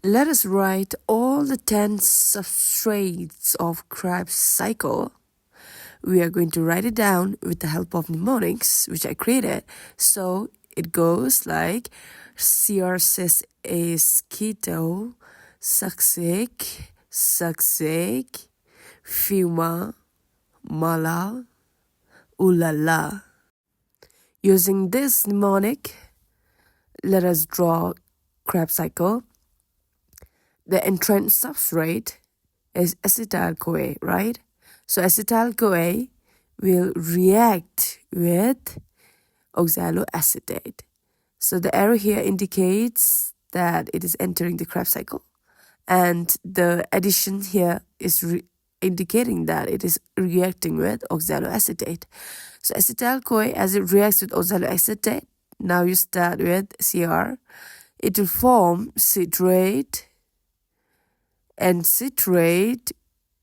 Let us write all the 10 substrates of Krebs cycle. We are going to write it down with the help of mnemonics, which I created. So it goes like CR cis is keto, succic, succic, fuma, mala, ulala. Using this mnemonic, let us draw Krebs cycle. The entrant substrate is acetyl-CoA, right? So acetyl-CoA will react with oxaloacetate. So the arrow here indicates that it is entering the Krebs cycle. And the addition here is indicating that it is reacting with oxaloacetate. So acetyl-CoA, as it reacts with oxaloacetate, now you start with Cr. It will form citrate, and citrate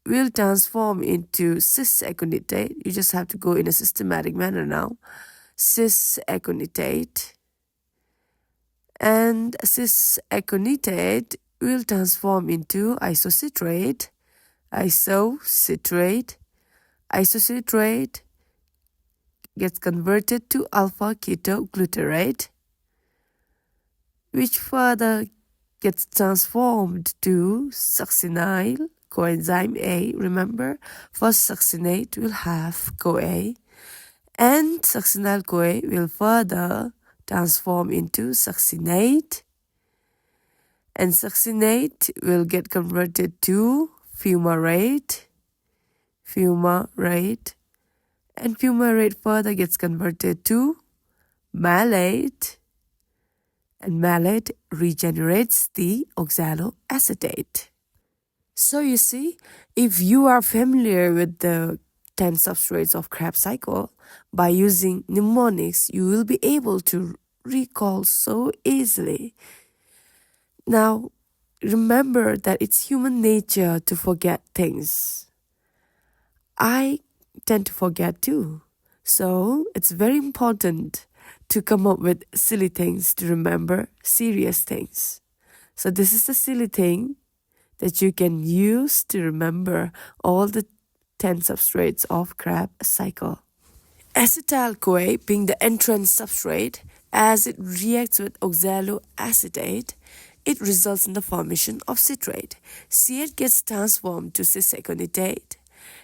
will transform into cis-aconitate. You just have to go in a systematic manner now. Cis-aconitate. And cis-aconitate will transform into isocitrate. Isocitrate. Isocitrate gets converted to alpha-ketoglutarate, which further gets transformed to succinyl coenzyme A. Remember, first succinate will have CoA, and succinyl CoA will further transform into succinate, and succinate will get converted to fumarate, and fumarate further gets converted to malate, and malate regenerates the oxaloacetate. So you see, if you are familiar with the 10 substrates of Krebs cycle, by using mnemonics, you will be able to recall so easily. Now, remember that it's human nature to forget things. I tend to forget too. So it's very important to come up with silly things to remember serious things. So this is the silly thing that you can use to remember all the 10 substrates of Krebs cycle. Acetyl-CoA being the entrant substrate, as it reacts with oxaloacetate, it results in the formation of citrate. C8 gets transformed to cis-aconitate,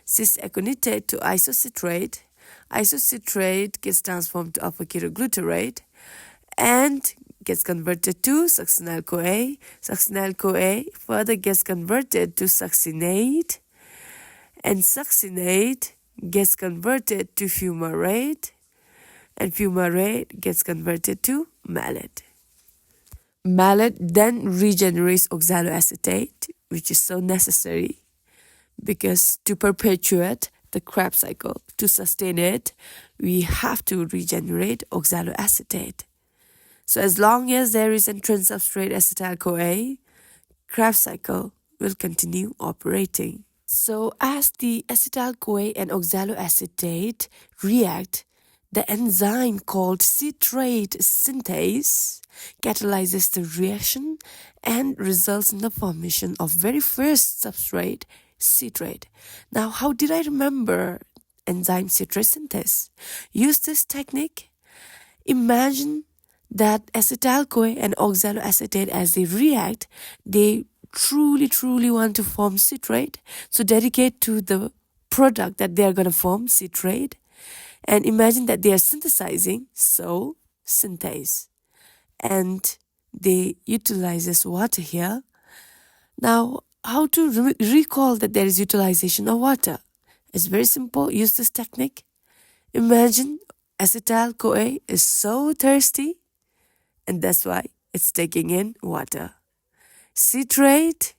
cis-aconitate to isocitrate, isocitrate gets transformed to alpha-ketoglutarate, and gets converted to succinyl-CoA. Succinyl-CoA further gets converted to succinate, and succinate gets converted to fumarate, and fumarate gets converted to malate. Malate then regenerates oxaloacetate, which is so necessary because to perpetuate the Krebs cycle, to sustain it, we have to regenerate oxaloacetate. So as long as there is entrant substrate acetyl-CoA, Krebs cycle will continue operating. So as the acetyl-CoA and oxaloacetate react, the enzyme called citrate synthase catalyzes the reaction and results in the formation of very first substrate, citrate. Now, how did I remember enzyme citrate synthase? Use this technique. Imagine that acetyl-CoA and oxaloacetate, as they react, they truly want to form citrate. So dedicate to the product that they are going to form, citrate. And imagine that they are synthesizing, so synthase. And they utilizes water here. Now, how to recall that there is utilization of water? It's very simple. Use this technique. Imagine acetyl-CoA is so thirsty, and that's why it's taking in water. Citrate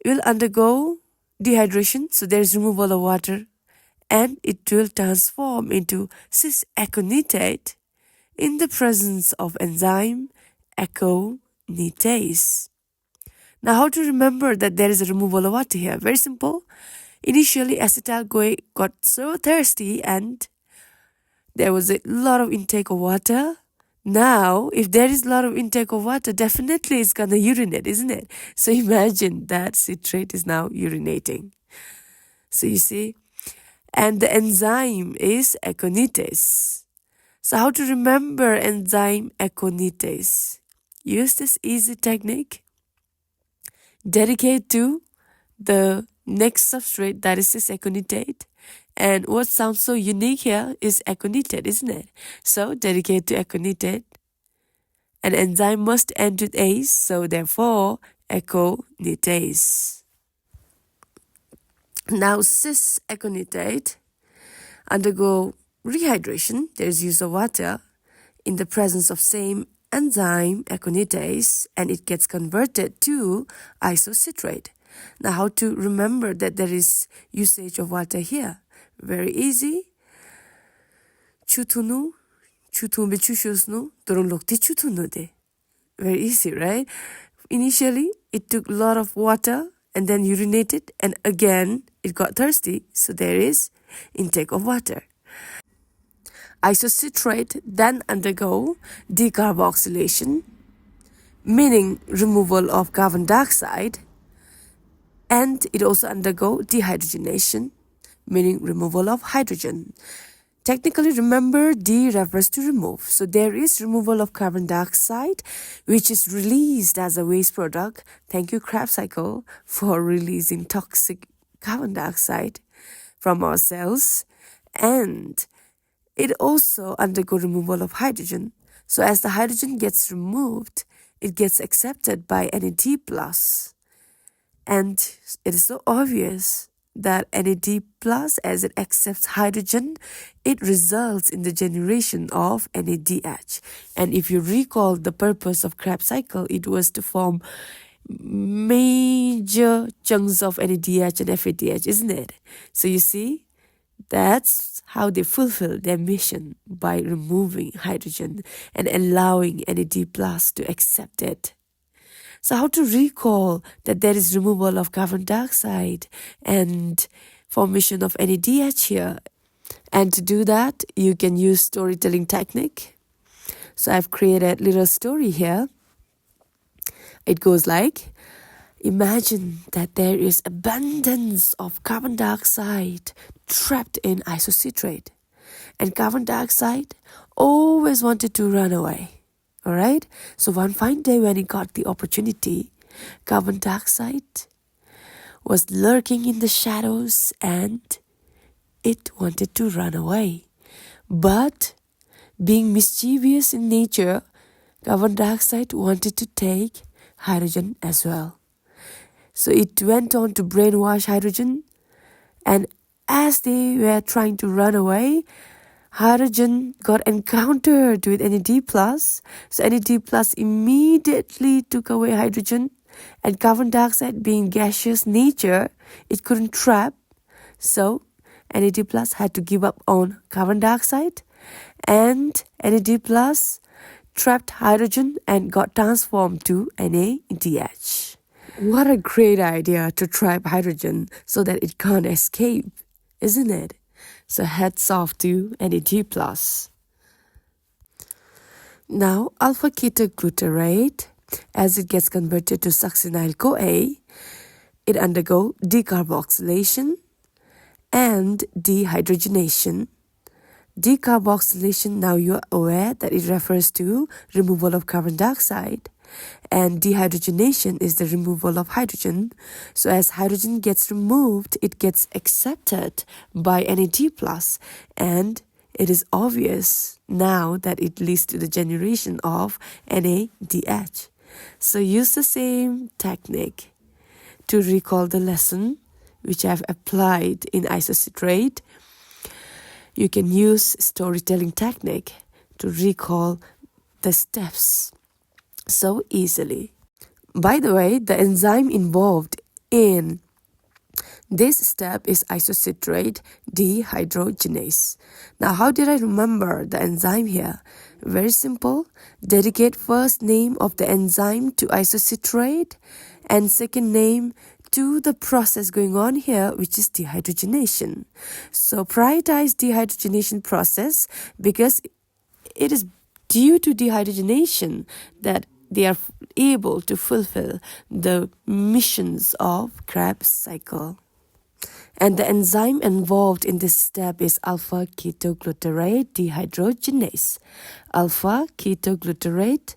will undergo dehydration, so there is removal of water, and it will transform into cis-aconitate in the presence of enzyme aconitase. Now, how to remember that there is a removal of water here? Very simple. Initially, acetyl-CoA got so thirsty and there was a lot of intake of water. Now, if there is a lot of intake of water, definitely it's gonna urinate, isn't it? So imagine that citrate is now urinating. So you see, and the enzyme is aconitase. So how to remember enzyme aconitase? Use this easy technique. Dedicate to the next substrate, that is this aconitate. And what sounds so unique here is aconitate, isn't it? So dedicate to aconitate. An enzyme must end with ase, so therefore aconitase. Now cis aconitate undergo rehydration, there's use of water, in the presence of same enzyme aconitase, and it gets converted to isocitrate. Now how to remember that there is usage of water here? Very easy. Chutunu, chutumbe chushusnu, dorunlokti chutunude. Very easy, right? Initially, it took a lot of water and then urinated, and again, it got thirsty, so there is intake of water. Isocitrate then undergo decarboxylation, meaning removal of carbon dioxide, and it also undergo dehydrogenation, meaning removal of hydrogen. Technically, remember, D refers to remove. So there is removal of carbon dioxide, which is released as a waste product. Thank you, Krebs cycle, for releasing toxic carbon dioxide from our cells. And it also undergo removal of hydrogen. So as the hydrogen gets removed, it gets accepted by NAD+. And it is so obvious that NAD+, as it accepts hydrogen, it results in the generation of NADH. And if you recall the purpose of Krebs cycle, it was to form major chunks of NADH and FADH, isn't it? So you see, that's how they fulfill their mission, by removing hydrogen and allowing NAD+ to accept it. So how to recall that there is removal of carbon dioxide and formation of NADH here? And to do that, you can use storytelling technique. So I've created a little story here. It goes like, imagine that there is abundance of carbon dioxide trapped in isocitrate. And carbon dioxide always wanted to run away. Alright, so one fine day when it got the opportunity, carbon dioxide was lurking in the shadows and it wanted to run away. But being mischievous in nature, carbon dioxide wanted to take hydrogen as well. So it went on to brainwash hydrogen, and as they were trying to run away, hydrogen got encountered with NAD+, so NAD+ immediately took away hydrogen, and carbon dioxide being gaseous nature, it couldn't trap, so NAD+ had to give up on carbon dioxide, and NAD+ trapped hydrogen and got transformed to NADH. What a great idea to trap hydrogen so that it can't escape, isn't it? So hats off to NAD+. Now alpha-ketoglutarate, as it gets converted to succinyl-CoA, it undergo decarboxylation and dehydrogenation. Decarboxylation, now you are aware that it refers to removal of carbon dioxide, and dehydrogenation is the removal of hydrogen. So as hydrogen gets removed, it gets accepted by NAD+, and it is obvious now that it leads to the generation of NADH. So use the same technique to recall the lesson which I've applied in isocitrate. You can use storytelling technique to recall the steps so easily. By the way, the enzyme involved in this step is isocitrate dehydrogenase. Now, how did I remember the enzyme here? Very simple. Dedicate first name of the enzyme to isocitrate and second name to the process going on here, which is dehydrogenation. So prioritize dehydrogenation process because it is due to dehydrogenation that they are able to fulfill the missions of Krebs cycle. And the enzyme involved in this step is alpha ketoglutarate dehydrogenase. Alpha ketoglutarate,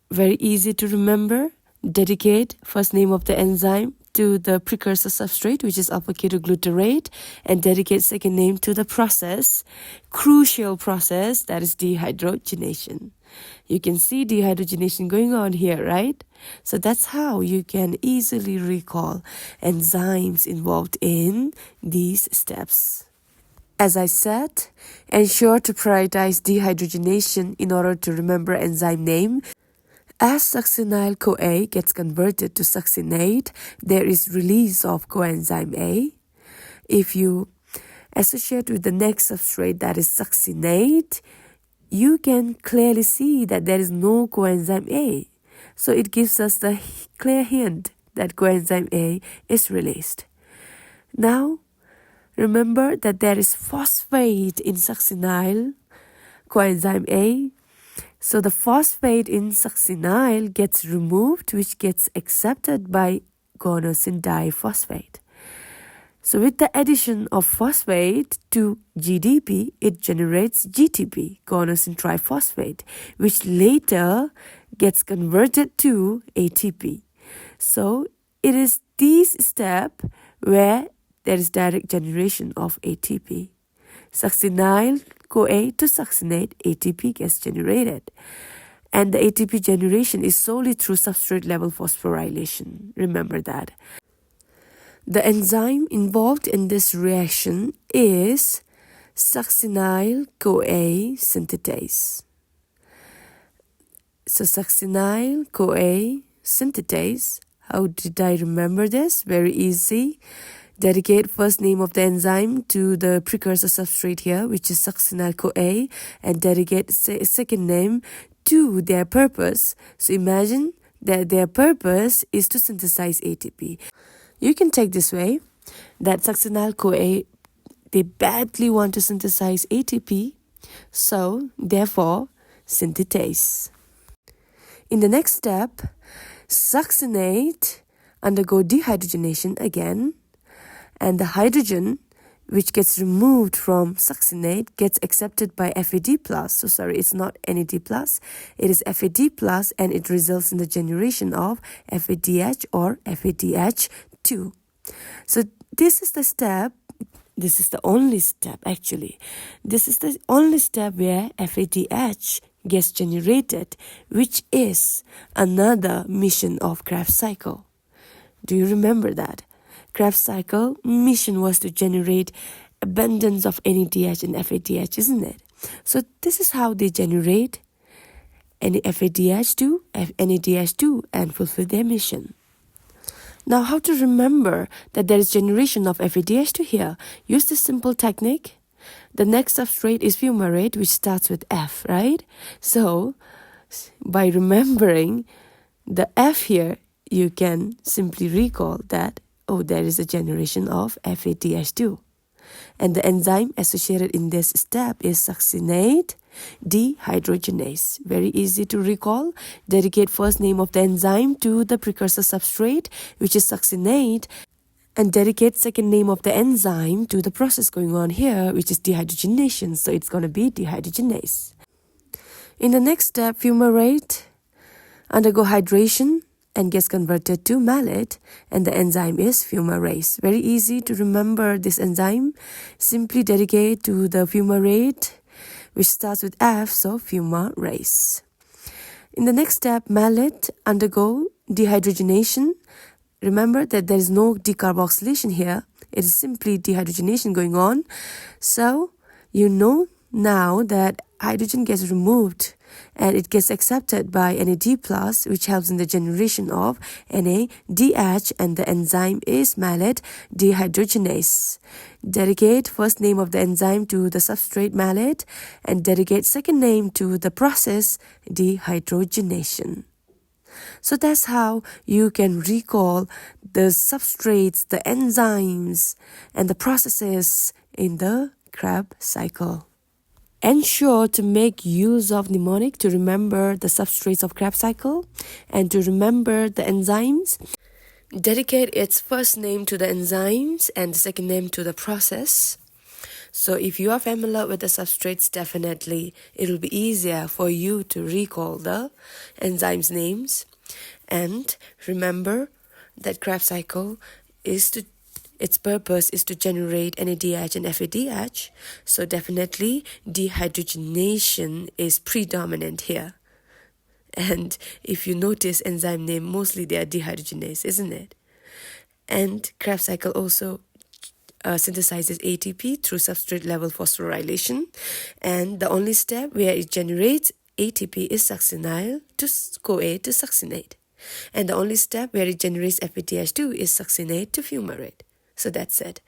very easy to remember. Dedicate first name of the enzyme to the precursor substrate, which is alpha ketoglutarate, and dedicate second name to the process, crucial process, that is dehydrogenation. You can see dehydrogenation going on here, right? So that's how you can easily recall enzymes involved in these steps. As I said, ensure to prioritize dehydrogenation in order to remember enzyme name. As succinyl-CoA gets converted to succinate, there is release of coenzyme A. If you associate with the next substrate, that is succinate, you can clearly see that there is no coenzyme A. So it gives us the clear hint that coenzyme A is released. Now, remember that there is phosphate in succinyl coenzyme A. So the phosphate in succinyl gets removed, which gets accepted by guanosine diphosphate. So with the addition of phosphate to GDP, it generates GTP, guanosine triphosphate, which later gets converted to ATP. So it is this step where there is direct generation of ATP. Succinyl-CoA to succinate, ATP gets generated. And the ATP generation is solely through substrate level phosphorylation. Remember that. The enzyme involved in this reaction is succinyl-CoA synthetase. So succinyl-CoA synthetase, how did I remember this? Very easy. Dedicate first name of the enzyme to the precursor substrate here, which is succinyl-CoA, and dedicate second name to their purpose. So imagine that their purpose is to synthesize ATP. You can take this way, that succinyl-CoA, they badly want to synthesize ATP, so therefore synthetase. In the next step, succinate undergo dehydrogenation again, and the hydrogen which gets removed from succinate gets accepted by FAD+. So sorry, it's not NAD+, it is FAD+, and it results in the generation of FADH or FADH2. So this is the step, this is the only step actually. This is the only step where FADH gets generated, which is another mission of Krebs cycle. Do you remember that? Krebs cycle mission was to generate abundance of NADH and FADH, isn't it? So this is how they generate FADH2, NADH2 and fulfill their mission. Now, how to remember that there is generation of FADH2 here? Use this simple technique. The next substrate is fumarate, which starts with F, right? So, by remembering the F here, you can simply recall that, oh, there is a generation of FADH2. And the enzyme associated in this step is succinate dehydrogenase. Very easy to recall. Dedicate first name of the enzyme to the precursor substrate, which is succinate, and dedicate second name of the enzyme to the process going on here, which is dehydrogenation. So it's going to be dehydrogenase. In the next step, fumarate undergo hydration and gets converted to malate, and the enzyme is fumarase. Very easy to remember this enzyme. Simply dedicate to the fumarate, which starts with F, so fumarase. In the next step, malate undergo dehydrogenation. Remember that there is no decarboxylation here. It is simply dehydrogenation going on. So you know now that hydrogen gets removed and it gets accepted by NAD+, which helps in the generation of NADH, and the enzyme is malate dehydrogenase. Dedicate first name of the enzyme to the substrate malate and dedicate second name to the process dehydrogenation. So that's how you can recall the substrates, the enzymes, and the processes in the Krebs cycle. Ensure to make use of mnemonic to remember the substrates of Krebs cycle and to remember the enzymes. Dedicate its first name to the enzymes and the second name to the process. So if you are familiar with the substrates, definitely it will be easier for you to recall the enzymes names. And remember that Krebs cycle its purpose is to generate NADH and FADH. So definitely dehydrogenation is predominant here. And if you notice enzyme name, mostly they are dehydrogenase, isn't it? And Krebs cycle also synthesizes ATP through substrate level phosphorylation, and the only step where it generates ATP is succinyl to CoA to succinate, and the only step where it generates FADH2 is succinate to fumarate. So that's it.